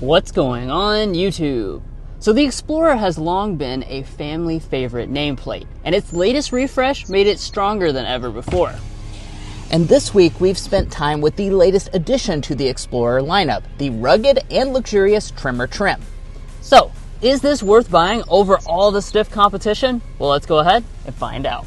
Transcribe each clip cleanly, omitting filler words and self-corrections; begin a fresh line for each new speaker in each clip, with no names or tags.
What's going on, YouTube? So the Explorer has long been a family favorite nameplate, and its latest refresh made it stronger than ever before. And this week we've spent time with the latest addition to the Explorer lineup, the rugged and luxurious Tremor trim. So, is this worth buying over all the stiff competition? Well, let's go ahead and find out.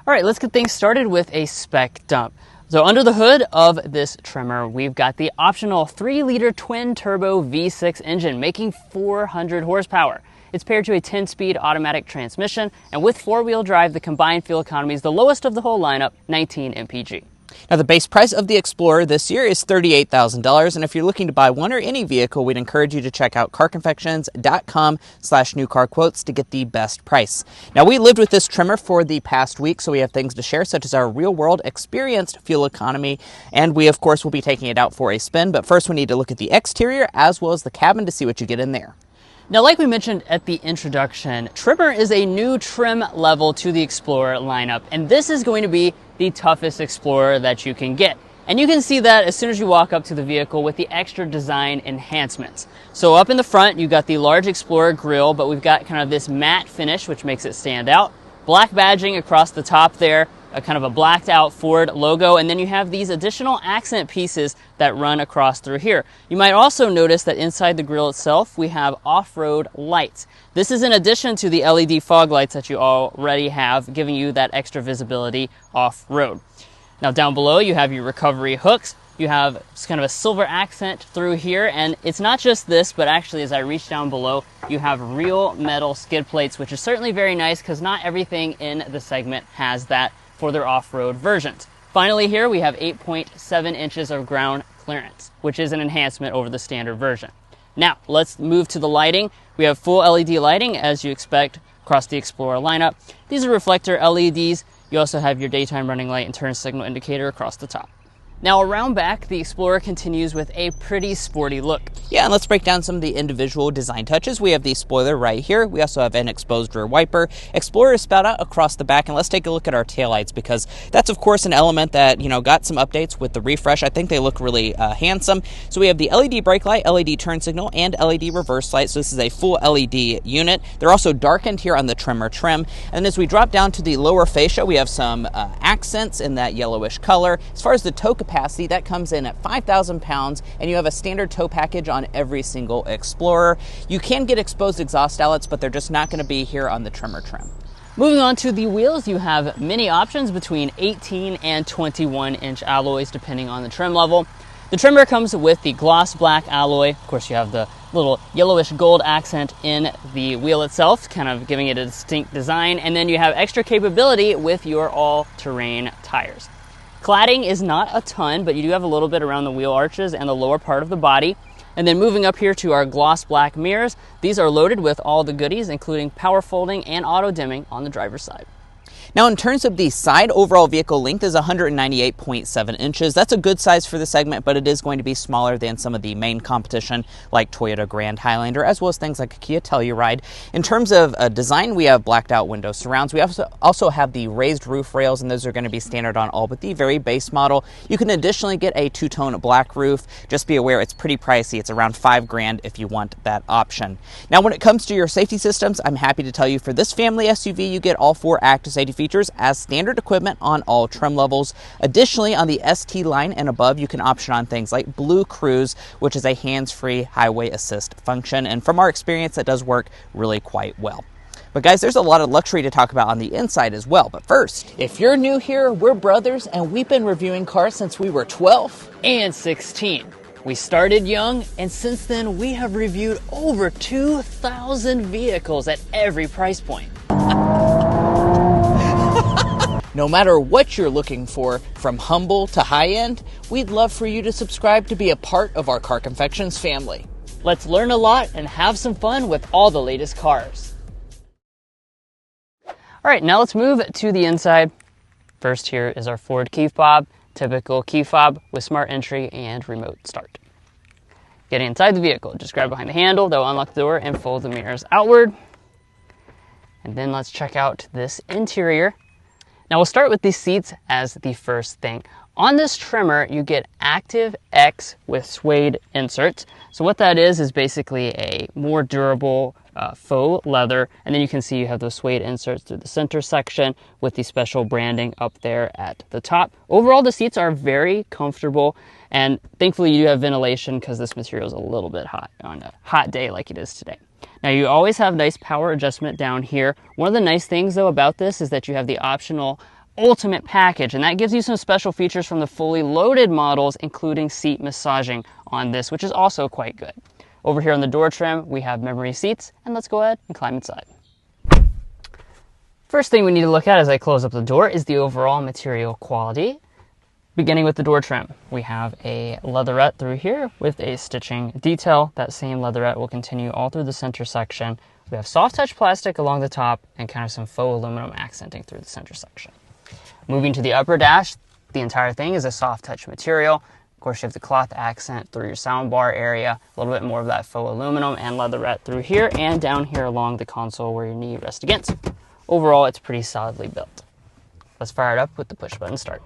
All right, let's get things started with a spec dump. So under the hood of this Tremor, we've got the optional 3-liter twin-turbo V6 engine making 400 horsepower. It's paired to a 10-speed automatic transmission, and with 4-wheel drive, the combined fuel economy is the lowest of the whole lineup, 19 mpg.
Now, the base price of the Explorer this year is $38,000, and if you're looking to buy one or any vehicle, we'd encourage you to check out carconfections.com/newcarquotes to get the best price. Now, we lived with this Tremor for the past week, so we have things to share, such as our real-world experienced fuel economy, and we, of course, will be taking it out for a spin, but first we need to look at the exterior as well as the cabin to see what you get in there.
Now, like we mentioned at the introduction, Tremor is a new trim level to the Explorer lineup, and this is going to be the toughest Explorer that you can get. And you can see that as soon as you walk up to the vehicle with the extra design enhancements. So up in the front, you got the large Explorer grille, but we've got kind of this matte finish, which makes it stand out. Black badging across the top there, a kind of a blacked out Ford logo, and then you have these additional accent pieces that run across through here. You might also notice that inside the grille itself, we have off-road lights. This is in addition to the LED fog lights that you already have, giving you that extra visibility off-road. Now down below, you have your recovery hooks. You have kind of a silver accent through here, and it's not just this, but actually as I reach down below, you have real metal skid plates, which is certainly very nice because not everything in the segment has that for their off-road versions. Finally here, we have 8.7 inches of ground clearance, which is an enhancement over the standard version. Now, let's move to the lighting. We have full LED lighting, as you expect across the Explorer lineup. These are reflector LEDs. You also have your daytime running light and turn signal indicator across the top. Now around back, the Explorer continues with a pretty sporty look.
Yeah, and let's break down some of the individual design touches. We have the spoiler right here. We also have an exposed rear wiper. Explorer is spelled out across the back, and let's take a look at our taillights because that's of course an element that, got some updates with the refresh. I think they look really handsome. So we have the LED brake light, LED turn signal, and LED reverse light. So this is a full LED unit. They're also darkened here on the Tremor trim. And as we drop down to the lower fascia, we have some accents in that yellowish color. As far as the tow capacity, that comes in at 5,000 pounds, and you have a standard tow package on every single Explorer. You can get exposed exhaust outlets, but they're just not going to be here on the Tremor trim.
Moving on to the wheels, you have many options between 18 and 21-inch alloys depending on the trim level. The Tremor comes with the gloss black alloy. Of course, you have the little yellowish gold accent in the wheel itself, kind of giving it a distinct design, and then you have extra capability with your all-terrain tires. Cladding is not a ton, but you do have a little bit around the wheel arches and the lower part of the body. And then moving up here to our gloss black mirrors, these are loaded with all the goodies, including power folding and auto dimming on the driver's side.
Now, in terms of the side, overall vehicle length is 198.7 inches. That's a good size for the segment, but it is going to be smaller than some of the main competition like Toyota Grand Highlander, as well as things like Kia Telluride. In terms of design, we have blacked out window surrounds. We also have the raised roof rails, and those are going to be standard on all but the very base model. You can additionally get a two-tone black roof. Just be aware it's pretty pricey. It's around $5,000 if you want that option. Now, when it comes to your safety systems, I'm happy to tell you for this family SUV, you get all 4 active safety features as standard equipment on all trim levels. Additionally, on the ST line and above, you can option on things like Blue Cruise, which is a hands-free highway assist function. And from our experience, that does work really quite well. But guys, there's a lot of luxury to talk about on the inside as well. But first,
if you're new here, we're brothers and we've been reviewing cars since we were 12 and 16. We started young, and since then we have reviewed over 2,000 vehicles at every price point. No matter what you're looking for, from humble to high-end, we'd love for you to subscribe to be a part of our Car Confections family. Let's learn a lot and have some fun with all the latest cars. All right, now let's move to the inside. First here is our Ford key fob, typical key fob with smart entry and remote start. Getting inside the vehicle, just grab behind the handle, that will unlock the door and fold the mirrors outward. And then let's check out this interior. Now we'll start with the seats as the first thing. On this Tremor, you get Active X with suede inserts. So what that is basically a more durable faux leather, and then you can see you have those suede inserts through the center section with the special branding up there at the top. Overall, the seats are very comfortable, and thankfully you have ventilation because this material is a little bit hot on a hot day like it is today. Now you always have nice power adjustment down here. One of the nice things though about this is that you have the optional Ultimate package, and that gives you some special features from the fully loaded models, including seat massaging on this, which is also quite good. Over here on the door trim, we have memory seats, and let's go ahead and climb inside. First thing we need to look at as I close up the door is the overall material quality. Beginning with the door trim, we have a leatherette through here with a stitching detail. That same leatherette will continue all through the center section. We have soft touch plastic along the top and kind of some faux aluminum accenting through the center section. Moving to the upper dash, the entire thing is a soft touch material. Of course, you have the cloth accent through your soundbar area, a little bit more of that faux aluminum and leatherette through here and down here along the console where your knee rests against. Overall, it's pretty solidly built. Let's fire it up with the push button start.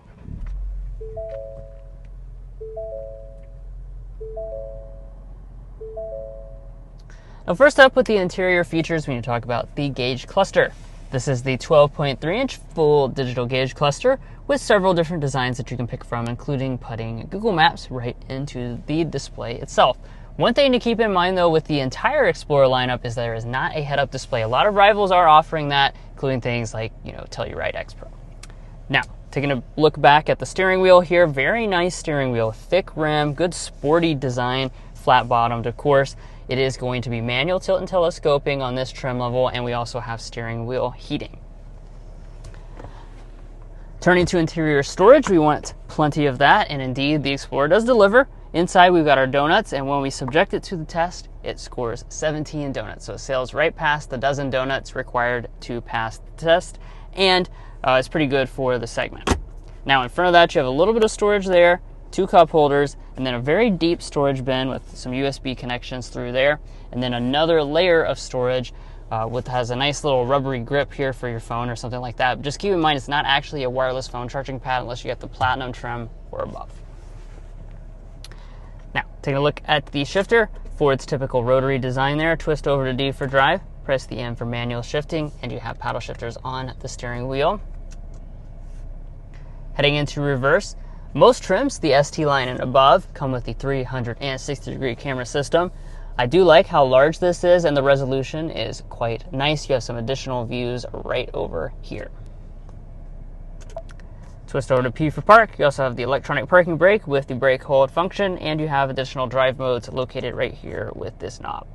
Now first up with the interior features, we need to talk about the gauge cluster. This is the 12.3-inch full digital gauge cluster with several different designs that you can pick from, including putting Google Maps right into the display itself. One thing to keep in mind though with the entire Explorer lineup is there is not a head-up display. A lot of rivals are offering that, including things like, Telluride X Pro. Now, taking a look back at the steering wheel here, very nice steering wheel, thick rim, good sporty design, flat bottomed of course. It is going to be manual tilt and telescoping on this trim level, and we also have steering wheel heating. Turning to interior storage, we want plenty of that, and indeed the Explorer does deliver. Inside we've got our donuts, and when we subject it to the test, it scores 17 donuts. So it sails right past the dozen donuts required to pass the test, and it's pretty good for the segment. Now in front of that you have a little bit of storage there, 2 cup holders, and then a very deep storage bin with some USB connections through there, and then another layer of storage has a nice little rubbery grip here for your phone or something like that. But just keep in mind it's not actually a wireless phone charging pad unless you get the platinum trim or above. Now, taking a look at the shifter, Ford's typical rotary design there, twist over to D for drive, press the N for manual shifting, and you have paddle shifters on the steering wheel. Heading into reverse, most trims, the ST line and above, come with the 360-degree camera system. I do like how large this is, and the resolution is quite nice. You have some additional views right over here. Twist over to P for park. You also have the electronic parking brake with the brake hold function, and you have additional drive modes located right here with this knob.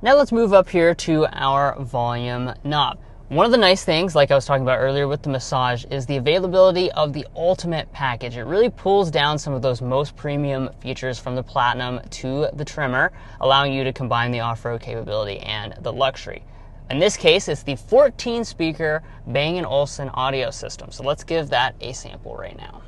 Now let's move up here to our volume knob. One of the nice things, like I was talking about earlier with the massage, is the availability of the Ultimate package. It really pulls down some of those most premium features from the Platinum to the Tremor, allowing you to combine the off-road capability and the luxury. In this case, it's the 14-speaker Bang & Olufsen audio system. So let's give that a sample right now.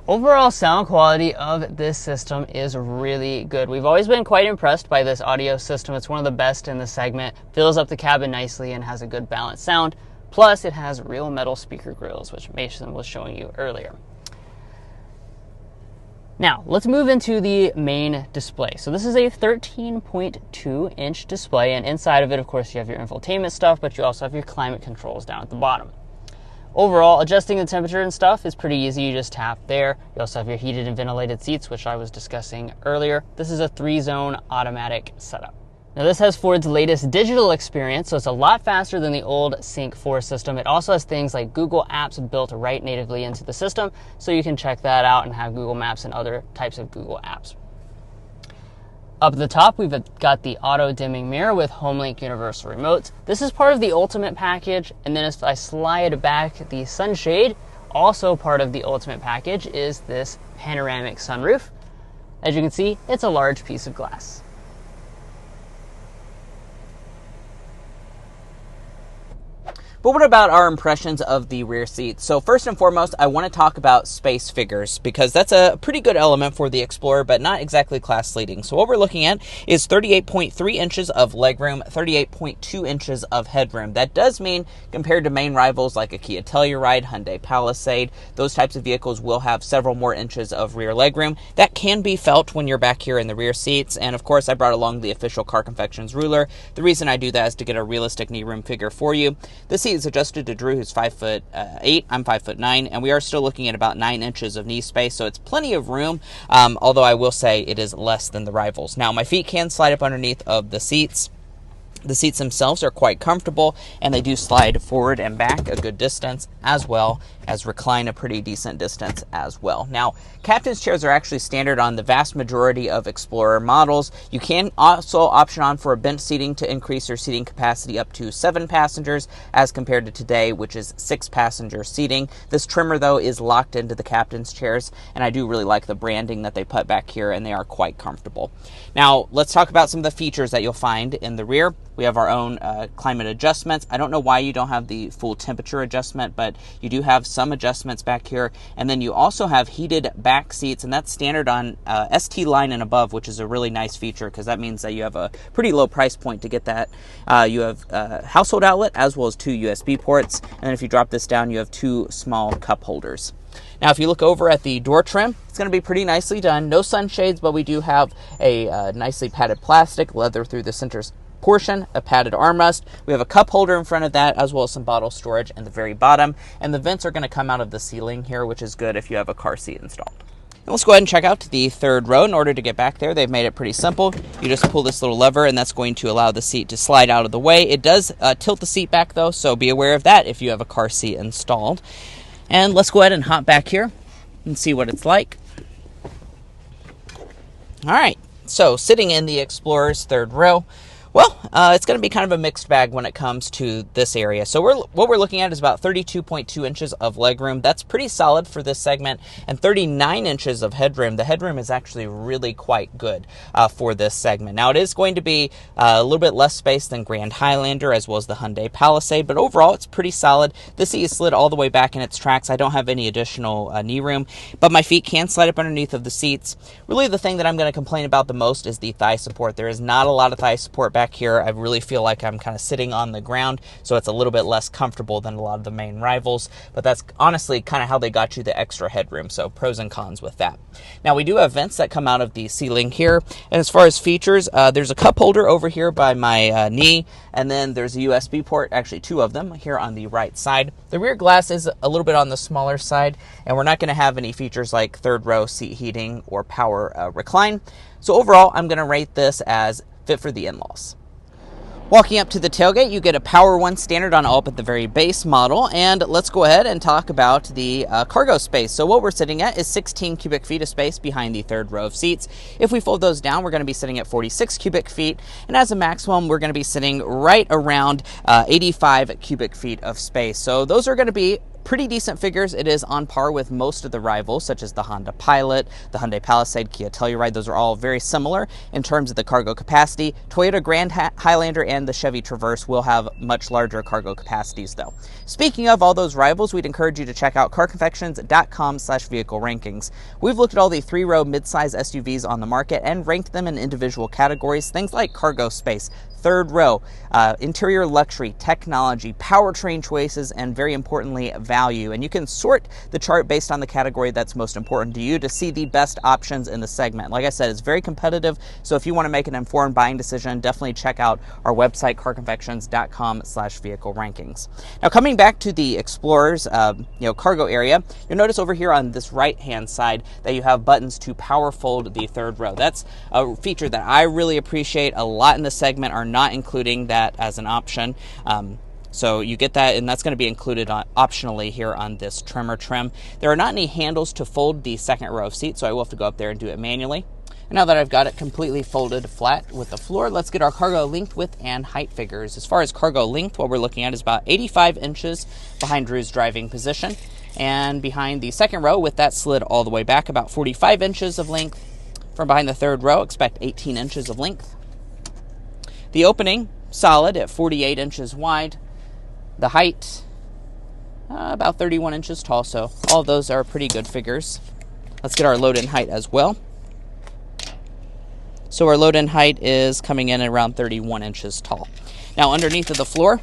Overall sound quality of this system is really good. We've always been quite impressed by this audio system. It's one of the best in the segment, fills up the cabin nicely and has a good balanced sound. Plus it has real metal speaker grills, which Mason was showing you earlier. Now, let's move into the main display. So this is a 13.2-inch display, and inside of it, of course, you have your infotainment stuff, but you also have your climate controls down at the bottom. Overall, adjusting the temperature and stuff is pretty easy. You just tap there. You also have your heated and ventilated seats, which I was discussing earlier. This is a 3-zone automatic setup. Now this has Ford's latest digital experience, so it's a lot faster than the old Sync 4 system. It also has things like Google Apps built right natively into the system, so you can check that out and have Google Maps and other types of Google Apps. Up at the top, we've got the auto-dimming mirror with HomeLink universal remotes. This is part of the Ultimate package, and then if I slide back the sunshade, Also part of the Ultimate package is this panoramic sunroof. As you can see, it's a large piece of glass.
But what about our impressions of the rear seat? So first and foremost, I want to talk about space figures because that's a pretty good element for the Explorer, but not exactly class leading. So what we're looking at is 38.3 inches of legroom, 38.2 inches of headroom. That does mean compared to main rivals like a Kia Telluride, Hyundai Palisade, those types of vehicles will have several more inches of rear legroom. That can be felt when you're back here in the rear seats. And of course, I brought along the official Car Confections ruler. The reason I do that is to get a realistic knee room figure for you. This seat is adjusted to Drew, who's 5'8". I'm 5'9", and we are still looking at about 9 inches of knee space, so it's plenty of room, although I will say it is less than the rivals. Now, my feet can slide up underneath of the seats. The seats themselves are quite comfortable, and they do slide forward and back a good distance, as well as recline a pretty decent distance as well. Now, captain's chairs are actually standard on the vast majority of Explorer models. You can also option on for a bench seating to increase your seating capacity up to 7 passengers, as compared to today, which is 6 passenger seating. This Tremor, though, is locked into the captain's chairs, and I do really like the branding that they put back here, and they are quite comfortable. Now, let's talk about some of the features that you'll find in the rear. We have our own climate adjustments. I don't know why you don't have the full temperature adjustment, but you do have some adjustments back here. And then you also have heated back seats, and that's standard on ST line and above, which is a really nice feature because that means that you have a pretty low price point to get that. You have a household outlet as well as 2 USB ports. And then if you drop this down, you have 2 small cup holders. Now, if you look over at the door trim, it's going to be pretty nicely done. No sunshades, but we do have a nicely padded plastic, leather through the center portion, a padded armrest. We have a cup holder in front of that, as well as some bottle storage in the very bottom. And the vents are going to come out of the ceiling here, which is good if you have a car seat installed. And let's go ahead and check out the third row. In order to get back there, they've made it pretty simple. You just pull this little lever, and that's going to allow the seat to slide out of the way. It does tilt the seat back, though, so be aware of that if you have a car seat installed. And let's go ahead and hop back here and see what it's like. All right, so sitting in the Explorer's third row, well, it's going to be kind of a mixed bag when it comes to this area. So what we're looking at is about 32.2 inches of legroom. That's pretty solid for this segment, and 39 inches of headroom. The headroom is actually really quite good for this segment. Now, it is going to be a little bit less space than Grand Highlander as well as the Hyundai Palisade, but overall, it's pretty solid. This seat is slid all the way back in its tracks. I don't have any additional knee room, but my feet can slide up underneath of the seats. Really, the thing that I'm going to complain about the most is the thigh support. There is not a lot of thigh support back here. I really feel like I'm kind of sitting on the ground, so it's a little bit less comfortable than a lot of the main rivals, but that's honestly kind of how they got you the extra headroom, so pros and cons with that. Now, we do have vents that come out of the ceiling here, and as far as features, there's a cup holder over here by my knee, and then there's a USB port, actually 2 of them, here on the right side. The rear glass is a little bit on the smaller side, and we're not going to have any features like third row seat heating or power recline. So overall, I'm going to rate this as fit for the in-laws. Walking up to the tailgate, you get a Power One standard on all but the very base model, and let's go ahead and talk about the cargo space. So what we're sitting at is 16 cubic feet of space behind the third row of seats. If we fold those down, we're going to be sitting at 46 cubic feet, and as a maximum, we're going to be sitting right around 85 cubic feet of space. So those are going to be pretty decent figures. It is on par with most of the rivals, such as the Honda Pilot, the Hyundai Palisade, Kia Telluride. Those are all very similar in terms of the cargo capacity. Toyota Grand Highlander and the Chevy Traverse will have much larger cargo capacities, though. Speaking of all those rivals, we'd encourage you to check out carconfections.com/vehicle rankings. We've looked at all the 3-row midsize SUVs on the market and ranked them in individual categories, things like cargo space, third row, interior luxury, technology, powertrain choices, and very importantly, value. And you can sort the chart based on the category that's most important to you to see the best options in the segment. Like I said, it's very competitive, so if you want to make an informed buying decision, definitely check out our website, carconfections.com/vehicle rankings. Now, coming back to the Explorer's cargo area, you'll notice over here on this right-hand side that you have buttons to power fold the third row. That's a feature that I really appreciate. A lot in the segment are not including that as an option. So you get that, and that's going to be included optionally here on this Tremor trim. There are not any handles to fold the second row of seats, so I will have to go up there and do it manually. And now that I've got it completely folded flat with the floor, let's get our cargo length, width, and height figures. As far as cargo length, what we're looking at is about 85 inches behind Drew's driving position. And behind the second row, with that slid all the way back, about 45 inches of length. From behind the third row, expect 18 inches of length. The opening, solid at 48 inches wide. The height, about 31 inches tall, so all of those are pretty good figures. Let's get our load-in height as well. So our load-in height is coming in at around 31 inches tall. Now, underneath of the floor,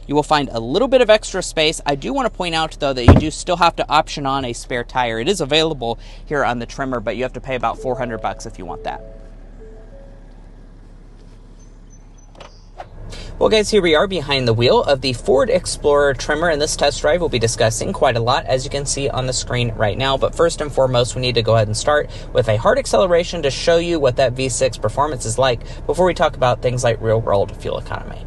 you will find a little bit of extra space. I do want to point out, though, that you do still have to option on a spare tire. It is available here on the Tremor, but you have to pay about $400 if you want that. Well, guys, here we are behind the wheel of the Ford Explorer Tremor, and this test drive we'll be discussing quite a lot, as you can see on the screen right now. But first and foremost, we need to go ahead and start with a hard acceleration to show you what that V6 performance is like before we talk about things like real-world fuel economy.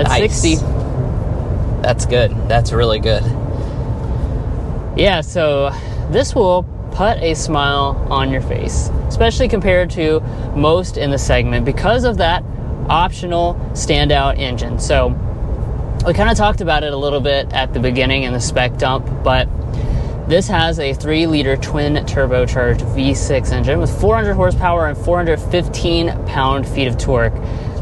Nice. 60. That's good. That's really good.
Yeah, so this will put a smile on your face, especially compared to most in the segment because of that optional standout engine. So we kind of talked about it a little bit at the beginning in the spec dump, but this has a 3-liter twin turbocharged V6 engine with 400 horsepower and 415 pound-feet of torque.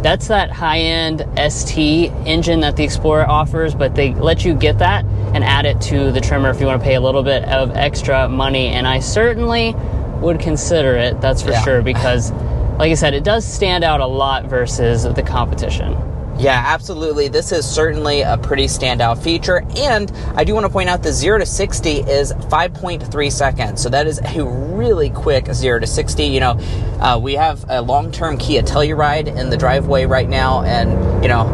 That's that high-end ST engine that the Explorer offers, but they let you get that and add it to the Tremor if you want to pay a little bit of extra money. And I certainly would consider it, that's for sure, because, like I said, it does stand out a lot versus the competition.
Yeah, absolutely. This is certainly a pretty standout feature. And I do want to point out the 0 to 60 is 5.3 seconds. So that is a really quick 0 to 60. You know, we have a long-term Kia Telluride in the driveway right now. And, you know,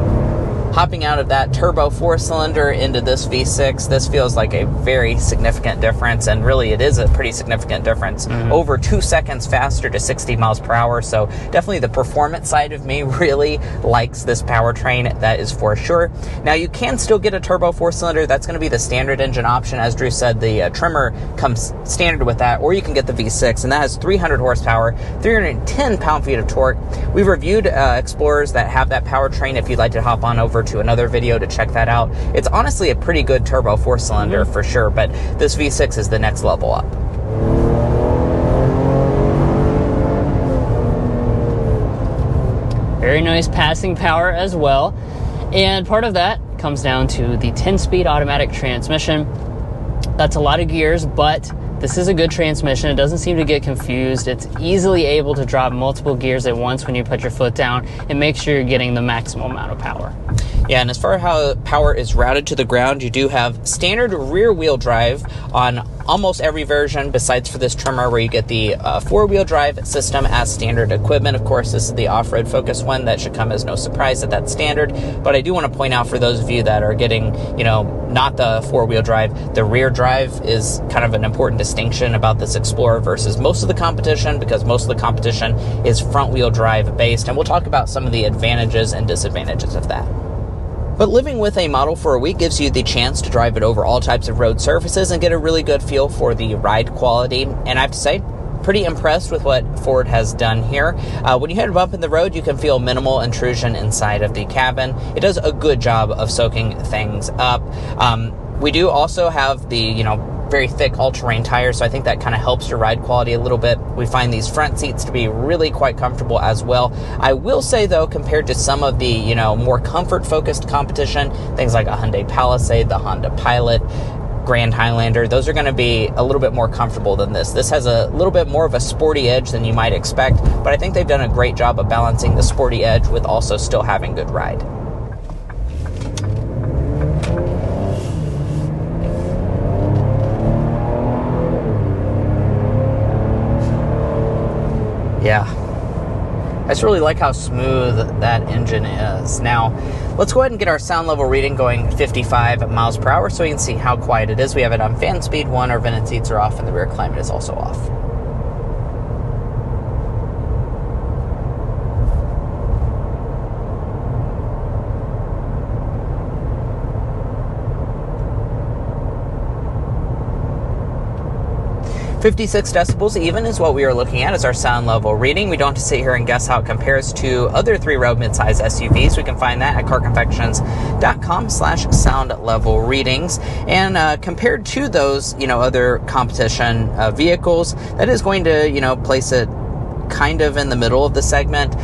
hopping out of that turbo 4-cylinder into this V6, this feels like a very significant difference, and really it is a pretty significant difference. Over 2 seconds faster to 60 miles per hour, so definitely the performance side of me really likes this powertrain, that is for sure. Now, you can still get a turbo 4-cylinder. That's going to be the standard engine option. As Drew said, the Tremor comes standard with that, or you can get the V6, and that has 300 horsepower, 310 pound-feet of torque. We've reviewed Explorers that have that powertrain if you'd like to hop on over to another video to check that out. It's honestly a pretty good turbo 4-cylinder for sure, but this V6 is the next level up.
Very nice passing power as well. And part of that comes down to the 10-speed automatic transmission. That's a lot of gears, but this is a good transmission. It doesn't seem to get confused. It's easily able to drop multiple gears at once when you put your foot down and make sure you're getting the maximum amount of power.
Yeah, and as far as how power is routed to the ground, you do have standard rear-wheel drive on almost every version, besides for this Tremor, where you get the four-wheel drive system as standard equipment. Of course, this is the off-road focused one. That should come as no surprise that that's standard. But I do want to point out for those of you that are getting, you know, not the four-wheel drive, the rear drive is kind of an important distinction about this Explorer versus most of the competition, because most of the competition is front-wheel drive based, and we'll talk about some of the advantages and disadvantages of that. But living with a model for a week gives you the chance to drive it over all types of road surfaces and get a really good feel for the ride quality. And I have to say, pretty impressed with what Ford has done here. When you hit a bump in the road, you can feel minimal intrusion inside of the cabin. It does a good job of soaking things up. We do also have the, you know, very thick all-terrain tires, so I think that kind of helps your ride quality a little bit. We find these front seats to be really quite comfortable as well. I will say, though, compared to some of the, you know, more comfort-focused competition, things like a Hyundai Palisade, the Honda Pilot, Grand Highlander, those are going to be a little bit more comfortable than this. This has a little bit more of a sporty edge than you might expect, but I think they've done a great job of balancing the sporty edge with also still having good ride. Yeah, I just really like how smooth that engine is. Now, let's go ahead and get our sound level reading going 55 miles per hour so you can see how quiet it is. We have it on fan speed 1, our vented seats are off, and the rear climate is also off. 56 decibels even is what we are looking at as our sound level reading. We don't have to sit here and guess how it compares to other three-row midsize SUVs. We can find that at carconfections.com/sound level readings. And compared to those, other competition vehicles, that is going to, place it kind of in the middle of the segment,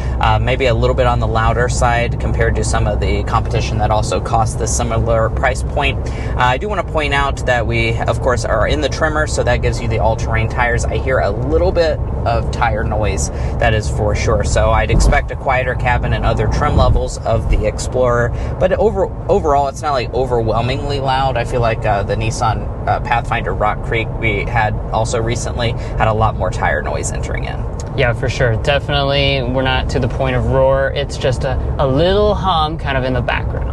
maybe a little bit on the louder side compared to some of the competition that also costs the similar price point. I do want to point out that we, of course, are in the Tremor, so that gives you the all-terrain tires. I hear a little bit of tire noise, that is for sure. So I'd expect a quieter cabin and other trim levels of the Explorer, but overall, it's not like overwhelmingly loud. I feel like the Nissan Pathfinder Rock Creek we had also recently had a lot more tire noise entering in.
Yeah, for sure. Definitely, we're not to the point of roar. It's just a little hum kind of in the background.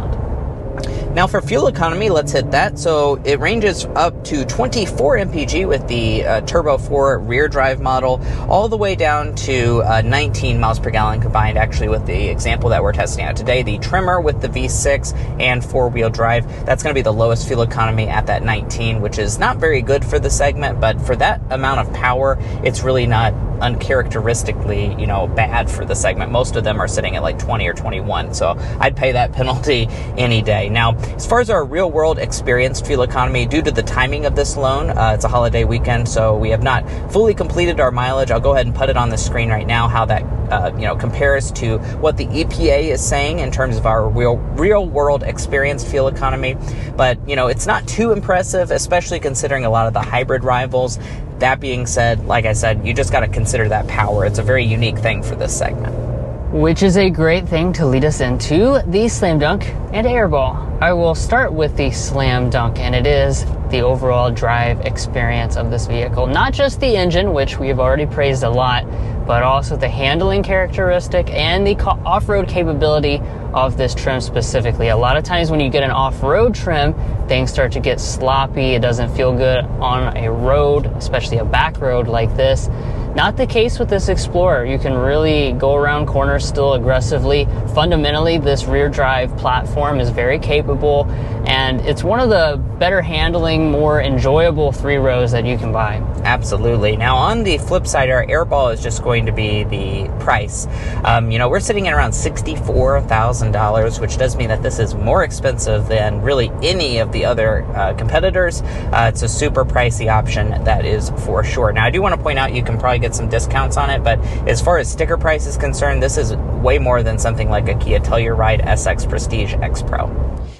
Now for fuel economy, let's hit that. So it ranges up to 24 mpg with the Turbo 4 rear drive model, all the way down to 19 miles per gallon combined, actually, with the example that we're testing out today, the Tremor with the V6 and four-wheel drive. That's going to be the lowest fuel economy at that 19, which is not very good for the segment, but for that amount of power, it's really not uncharacteristically, bad for the segment. Most of them are sitting at like 20 or 21, so I'd pay that penalty any day. Now, as far as our real-world experienced fuel economy, due to the timing of this loan, it's a holiday weekend, so we have not fully completed our mileage. I'll go ahead and put it on the screen right now, how that compares to what the EPA is saying in terms of our real-world experienced fuel economy. But, it's not too impressive, especially considering a lot of the hybrid rivals. That being said, like I said, you just got to consider that power. It's a very unique thing for this segment.
Which is a great thing to lead us into the Slam Dunk and Airball. I will start with the Slam Dunk, and it is the overall drive experience of this vehicle. Not just the engine, which we've already praised a lot, but also the handling characteristic and the off-road capability of this trim specifically. A lot of times when you get an off-road trim, things start to get sloppy. It doesn't feel good on a road, especially a back road like this. Not the case with this Explorer. You can really go around corners still aggressively. Fundamentally, this rear drive platform is very capable, and it's one of the better handling, more enjoyable three rows that you can buy.
Absolutely. Now, on the flip side, our Airball is just going to be the price. We're sitting at around $64,000, which does mean that this is more expensive than really any of the other competitors. It's a super pricey option, that is for sure. Now, I do want to point out you can probably get some discounts on it, but as far as sticker price is concerned, this is way more than something like a Kia Telluride SX Prestige X Pro.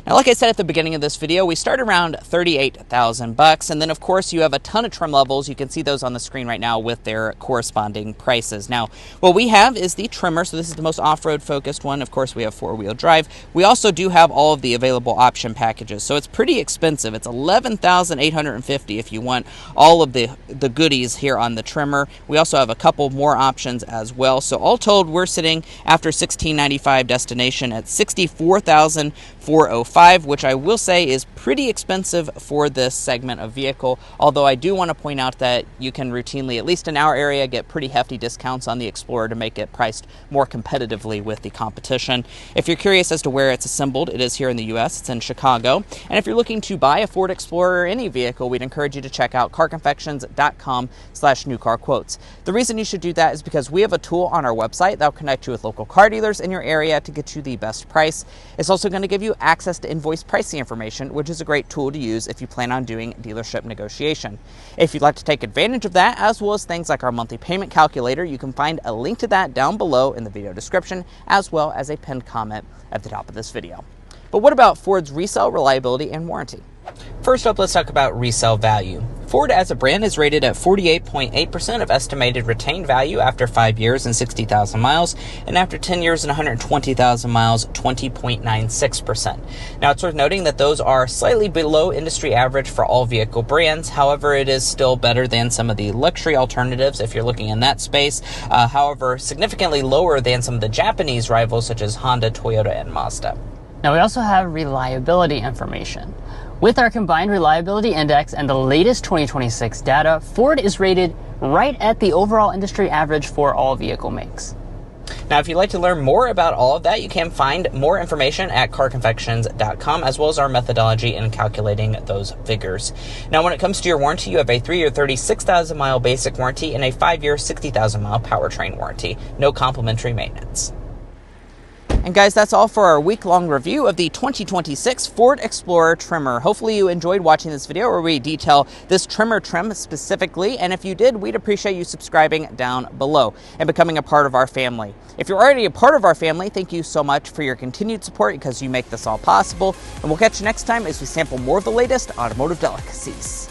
Now, like I said at the beginning of this video, we start around $38,000, and then of course you have a ton of trim levels. You can see those on the screen right now with their corresponding prices. Now, what we have is the Tremor, so this is the most off-road focused one. Of course, we have four-wheel drive. We also do have all of the available option packages, so it's pretty expensive. It's $11,850 if you want all of the goodies here on the Tremor. We also have a couple more options as well. So all told, we're sitting after $1,695 destination at $64,405, which I will say is pretty expensive for this segment of vehicle, although I do want to point out that you can routinely, at least in our area, get pretty hefty discounts on the Explorer to make it priced more competitively with the competition. If you're curious as to where it's assembled, it is here in the US. It's in Chicago. And if you're looking to buy a Ford Explorer or any vehicle, we'd encourage you to check out carconfections.com/newcarquotes. The reason you should do that is because we have a tool on our website that will connect you with local car dealers in your area to get you the best price. It's also going to give you access to invoice pricing information, which is a great tool to use if you plan on doing dealership negotiation. If you'd like to take advantage of that, as well as things like our monthly payment calculator, you can find a link to that down below in the video description, as well as a pinned comment at the top of this video. But what about Ford's resale reliability and warranty? First up, let's talk about resale value. Ford as a brand is rated at 48.8% of estimated retained value after 5 years and 60,000 miles, and after 10 years and 120,000 miles, 20.96%. Now, it's worth noting that those are slightly below industry average for all vehicle brands. However, it is still better than some of the luxury alternatives if you're looking in that space. However, significantly lower than some of the Japanese rivals such as Honda, Toyota, and Mazda.
Now, we also have reliability information. With our combined reliability index and the latest 2026 data, Ford is rated right at the overall industry average for all vehicle makes.
Now, if you'd like to learn more about all of that, you can find more information at carconfections.com, as well as our methodology in calculating those figures. Now, when it comes to your warranty, you have a 3-year 36,000-mile basic warranty and a 5-year 60,000-mile powertrain warranty. No complimentary maintenance. And guys, that's all for our week-long review of the 2026 Ford Explorer Tremor. Hopefully you enjoyed watching this video where we detail this Tremor trim specifically, and if you did, we'd appreciate you subscribing down below and becoming a part of our family. If you're already a part of our family, thank you so much for your continued support because you make this all possible, and we'll catch you next time as we sample more of the latest automotive delicacies.